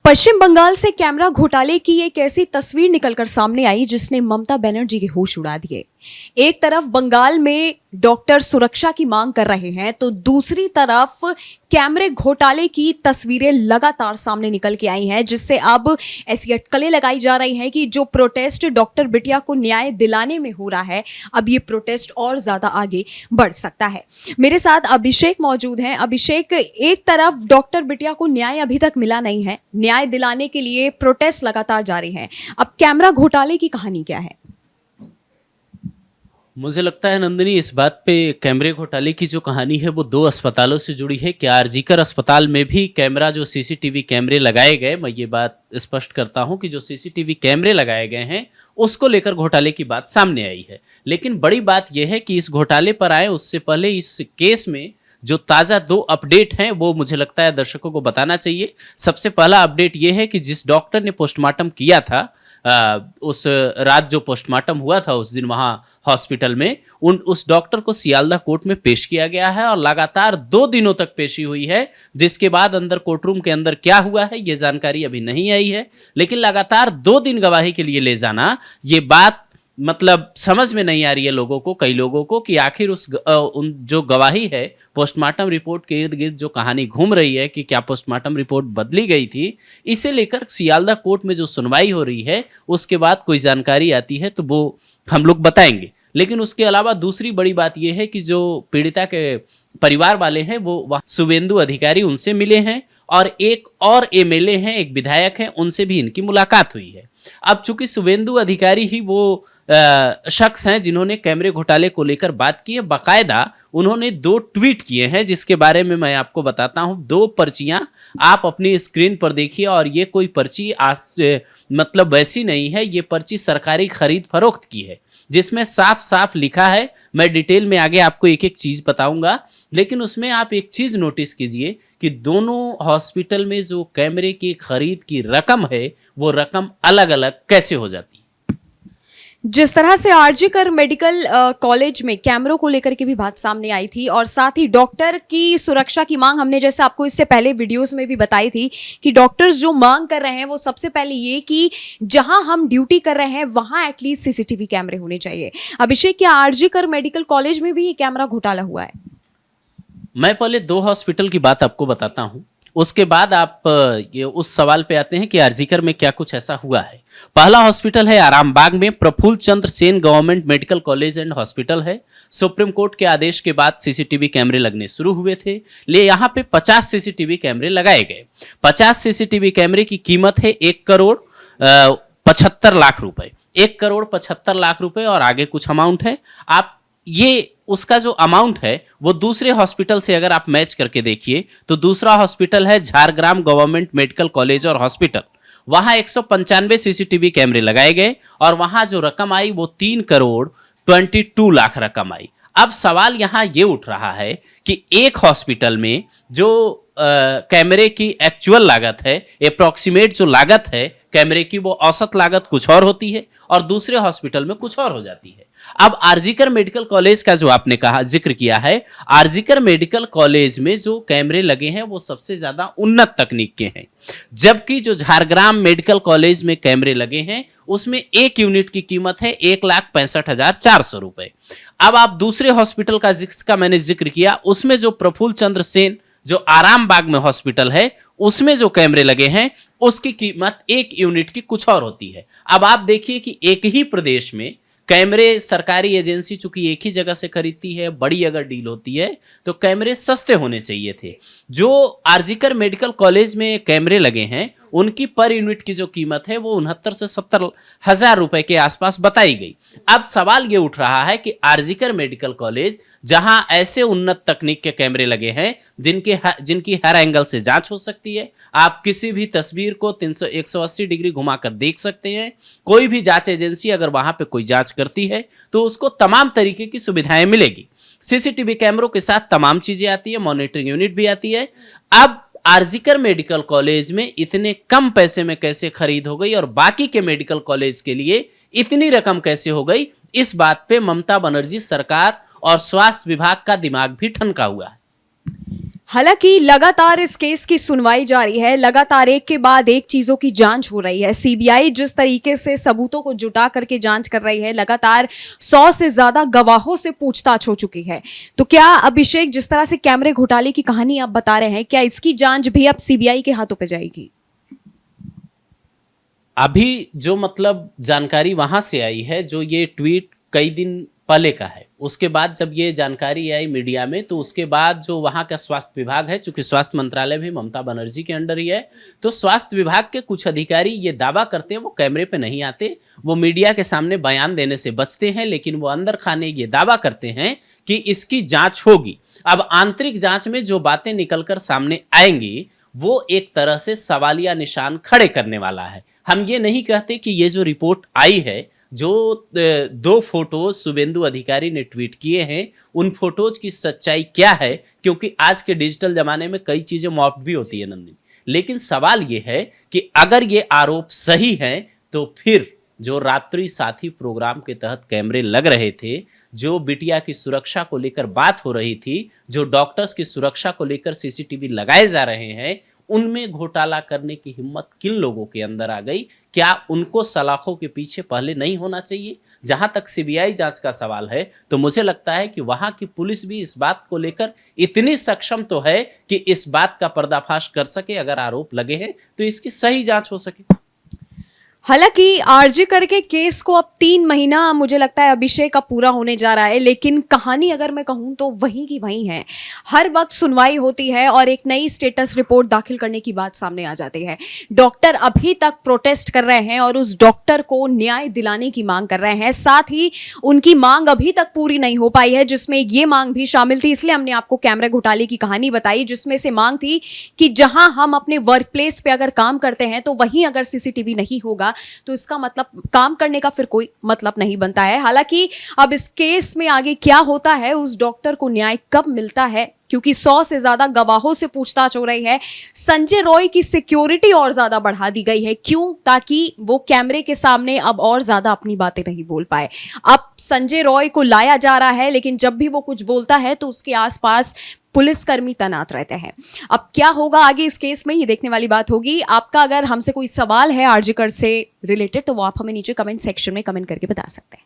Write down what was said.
पश्चिम बंगाल से कैमरा घोटाले की एक ऐसी तस्वीर निकलकर सामने आई जिसने ममता बनर्जी के होश उड़ा दिए। एक तरफ बंगाल में डॉक्टर सुरक्षा की मांग कर रहे हैं तो दूसरी तरफ कैमरे घोटाले की तस्वीरें लगातार सामने निकल के आई हैं, जिससे अब ऐसी अटकलें लगाई जा रही हैं कि जो प्रोटेस्ट डॉक्टर बिटिया को न्याय दिलाने में हो रहा है, अब ये प्रोटेस्ट और ज्यादा आगे बढ़ सकता है। मेरे साथ अभिषेक मौजूद हैं। अभिषेक, एक तरफ डॉक्टर बिटिया को न्याय अभी तक मिला नहीं है, न्याय दिलाने के लिए प्रोटेस्ट लगातार जारी हैं। अब कैमरा घोटाले की कहानी क्या है? मुझे लगता है नंदिनी, इस बात पे कैमरे घोटाले की जो कहानी है वो दो अस्पतालों से जुड़ी है कि आरजीकर अस्पताल में भी कैमरा, जो सीसीटीवी कैमरे लगाए गए, मैं ये बात स्पष्ट करता हूं कि जो सीसीटीवी कैमरे लगाए गए हैं उसको लेकर घोटाले की बात सामने आई है। लेकिन बड़ी बात यह है कि इस घोटाले पर आए उससे पहले इस केस में जो ताज़ा दो अपडेट हैं वो मुझे लगता है दर्शकों को बताना चाहिए। सबसे पहला अपडेट ये है कि जिस डॉक्टर ने पोस्टमार्टम किया था, उस रात जो पोस्टमार्टम हुआ था उस दिन वहां हॉस्पिटल में, उस डॉक्टर को सियालदा कोर्ट में पेश किया गया है और लगातार 2 दिनों तक पेशी हुई है। जिसके बाद अंदर कोर्टरूम के अंदर क्या हुआ है ये जानकारी अभी नहीं आई है, लेकिन लगातार 2 दिन गवाही के लिए ले जाना, ये बात मतलब समझ में नहीं आ रही है लोगों को, कई लोगों को, कि आखिर उन जो गवाही है पोस्टमार्टम रिपोर्ट के इर्द गिर्द जो कहानी घूम रही है कि क्या पोस्टमार्टम रिपोर्ट बदली गई थी, इसे लेकर सियालदा कोर्ट में जो सुनवाई हो रही है उसके बाद कोई जानकारी आती है तो वो हम लोग बताएंगे। लेकिन उसके अलावा दूसरी बड़ी बात यह है कि जो पीड़िता के परिवार वाले हैं वो शुभेंदु अधिकारी, उनसे मिले हैं और एक और एमएलए हैं, एक विधायक हैं, उनसे भी इनकी मुलाकात हुई है। अब चूंकि शुभेंदु अधिकारी ही वो शख्स हैं जिन्होंने कैमरे घोटाले को लेकर बात की है, बाकायदा उन्होंने 2 ट्वीट किए हैं जिसके बारे में मैं आपको बताता हूं। 2 पर्चियां आप अपनी स्क्रीन पर देखिए, और ये कोई पर्ची मतलब वैसी नहीं है, ये पर्ची सरकारी खरीद फरोख्त की है जिसमें साफ साफ लिखा है। मैं डिटेल में आगे आपको एक एक चीज बताऊंगा, लेकिन उसमें आप एक चीज नोटिस कीजिए कि दोनों हॉस्पिटल में जो कैमरे की खरीद की रकम है वो रकम अलग अलग कैसे हो जाती है। जिस तरह से आरजीकर मेडिकल कॉलेज में कैमरों को लेकर के भी बात सामने आई थी और साथ ही डॉक्टर की सुरक्षा की मांग, हमने जैसे आपको इससे पहले वीडियोस में भी बताई थी कि डॉक्टर्स जो मांग कर रहे हैं वो सबसे पहले ये कि जहां हम ड्यूटी कर रहे हैं वहां एटलीस्ट सीसीटीवी कैमरे होने चाहिए। अभिषेक, क्या आरजीकर मेडिकल कॉलेज में भी ये कैमरा घोटाला हुआ है? मैं पहले 2 हॉस्पिटल की बात आपको बताता हूं, उसके बाद आप ये उस सवाल पे आते हैं कि आरजीकर में क्या कुछ ऐसा हुआ है। पहला हॉस्पिटल है आरामबाग में, Prafulla Chandra Sen government medical college and hospital है। सुप्रीम कोर्ट के आदेश के बाद सीसीटीवी कैमरे लगने शुरू हुए थे, ले यहाँ पे 50 सीसीटीवी कैमरे लगाए गए। 50 सीसीटीवी कैमरे की कीमत है 1,75,00,000 रुपए। 1,75,00,000 रुपए और आगे कुछ अमाउंट है। आप ये उसका जो अमाउंट है वो दूसरे हॉस्पिटल से अगर आप मैच करके देखिए तो दूसरा हॉस्पिटल है झारग्राम गवर्नमेंट मेडिकल कॉलेज और हॉस्पिटल। वहां 195 सीसीटीवी कैमरे लगाए गए और वहां जो रकम आई वो 3,22,00,000 रकम आई। अब सवाल यहां ये उठ रहा है कि एक हॉस्पिटल में जो कैमरे की एक्चुअल लागत है, अप्रॉक्सीमेट जो लागत है कैमरे की, वो औसत लागत कुछ और होती है और दूसरे हॉस्पिटल में कुछ और हो जाती है। अब आरजीकर मेडिकल कॉलेज का जो आपने कहा, जिक्र किया है, आरजीकर मेडिकल कॉलेज में जो कैमरे लगे हैं वो सबसे ज्यादा उन्नत तकनीक के हैं, जबकि जो झारग्राम मेडिकल कॉलेज में कैमरे लगे हैं उसमें एक यूनिट की कीमत है 1,65,400 रुपए। अब आप दूसरे हॉस्पिटल का जिसका मैंने जिक्र किया उसमें जो प्रफुल्ल चंद्र सेन जो आरामबाग में हॉस्पिटल है उसमें जो कैमरे लगे हैं उसकी कीमत 1 यूनिट की कुछ और होती है। अब आप देखिए कि एक ही प्रदेश में कैमरे, सरकारी एजेंसी चूंकि एक ही जगह से खरीदती है, बड़ी अगर डील होती है तो कैमरे सस्ते होने चाहिए थे। जो आरजीकर मेडिकल कॉलेज में कैमरे लगे हैं उनकी पर यूनिट की जो कीमत है वो 69 से 70 हजार रुपए के आसपास बताई गई। अब सवाल ये उठ रहा है कि आरजीकर मेडिकल कॉलेज जहां ऐसे उन्नत तकनीक के कैमरे लगे हैं जिनकी हर एंगल से जांच हो सकती है, आप किसी भी तस्वीर को 180 डिग्री घुमाकर देख सकते हैं, कोई भी जांच एजेंसी अगर वहां पे कोई जांच करती है तो उसको तमाम तरीके की सुविधाएं मिलेगी। सीसीटीवी कैमरों के साथ तमाम चीजें आती है, मॉनिटरिंग यूनिट भी आती है। अब आरजीकर मेडिकल कॉलेज में इतने कम पैसे में कैसे खरीद हो गई और बाकी के मेडिकल कॉलेज के लिए इतनी रकम कैसे हो गई, इस बात पे ममता बनर्जी सरकार और स्वास्थ्य विभाग का दिमाग भी ठनका हुआ है। हालांकि लगातार इस केस की सुनवाई जारी है, लगातार एक के बाद एक चीजों की जांच हो रही है। सीबीआई जिस तरीके से सबूतों को जुटा करके जांच कर रही है, लगातार 100 से ज्यादा गवाहों से पूछताछ हो चुकी है। तो क्या अभिषेक, जिस तरह से कैमरे घोटाले की कहानी आप बता रहे हैं, क्या इसकी जांच भी अब सीबीआई के हाथों पे जाएगी? अभी जो मतलब जानकारी वहां से आई है, जो ये ट्वीट कई दिन पहले का है, उसके बाद जब ये जानकारी आई मीडिया में, तो उसके बाद जो वहां का स्वास्थ्य विभाग है, चूंकि स्वास्थ्य मंत्रालय भी ममता बनर्जी के अंडर ही है, तो स्वास्थ्य विभाग के कुछ अधिकारी ये दावा करते हैं, वो कैमरे पे नहीं आते, वो मीडिया के सामने बयान देने से बचते हैं, लेकिन वो अंदर खाने ये दावा करते हैं कि इसकी जांच होगी। अब आंतरिक जांच में जो बातें निकलकर सामने आएंगी, वो एक तरह से सवालिया निशान खड़े करने वाला है। हम ये नहीं कहते कि ये जो रिपोर्ट आई है, जो 2 फोटोज शुभेंदु अधिकारी ने ट्वीट किए हैं, उन फोटोज की सच्चाई क्या है, क्योंकि आज के डिजिटल जमाने में कई चीजें मॉफ्ट भी होती है नंदिनी। लेकिन सवाल ये है कि अगर ये आरोप सही है, तो फिर जो रात्रि साथी प्रोग्राम के तहत कैमरे लग रहे थे, जो बिटिया की सुरक्षा को लेकर बात हो रही थी, जो डॉक्टर्स की सुरक्षा को लेकर सीसीटीवी लगाए जा रहे हैं, उनमें घोटाला करने की हिम्मत किन लोगों के अंदर आ गई? क्या उनको सलाखों के पीछे पहले नहीं होना चाहिए? जहां तक सीबीआई जांच का सवाल है, तो मुझे लगता है कि वहां की पुलिस भी इस बात को लेकर इतनी सक्षम तो है कि इस बात का पर्दाफाश कर सके, अगर आरोप लगे हैं तो इसकी सही जांच हो सके। हालांकि आरजी करके केस को अब 3 महीना मुझे लगता है अभिषेक का पूरा होने जा रहा है, लेकिन कहानी अगर मैं कहूं तो वहीं की वहीं है। हर वक्त सुनवाई होती है और एक नई स्टेटस रिपोर्ट दाखिल करने की बात सामने आ जाती है। डॉक्टर अभी तक प्रोटेस्ट कर रहे हैं और उस डॉक्टर को न्याय दिलाने की मांग कर रहे हैं। साथ ही उनकी मांग अभी तक पूरी नहीं हो पाई है, जिसमें ये मांग भी शामिल थी। इसलिए हमने आपको कैमरे घोटाले की कहानी बताई, जिसमें से मांग थी कि जहां हम अपने वर्क प्लेस पे अगर काम करते हैं, तो वहीं अगर सीसीटीवी नहीं होगा तो इसका मतलब काम करने का फिर कोई मतलब नहीं बनता है। हालांकि अब इस केस में आगे क्या होता है, उस डॉक्टर को न्याय कब मिलता है, क्योंकि 100 से ज्यादा गवाहों से पूछताछ हो रही है। संजय रॉय की सिक्योरिटी और ज्यादा बढ़ा दी गई है। क्यों? ताकि वो कैमरे के सामने अब और ज्यादा अपनी बातें नहीं बोल पाए। अब संजय रॉय को लाया जा रहा है, लेकिन जब भी वो कुछ बोलता है तो उसके आसपास पुलिसकर्मी तैनात रहते हैं। अब क्या होगा आगे इस केस में, ये देखने वाली बात होगी। आपका अगर हमसे कोई सवाल है आरजीकर से रिलेटेड, तो वो आप हमें नीचे कमेंट सेक्शन में कमेंट करके बता सकते हैं।